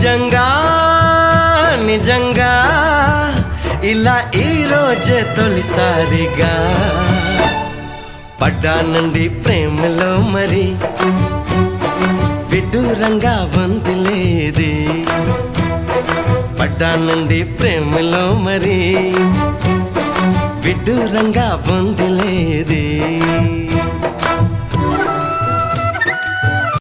నిజంగా నిజంగా ఇలా ఈ రోజే తొలిసారిగా పడ్డానండి ప్రేమలో మరి విడ్డూరంగా ఉంది లేది పడ్డానండి ప్రేమలో మరి విడ్డూరంగా ఉంది లేది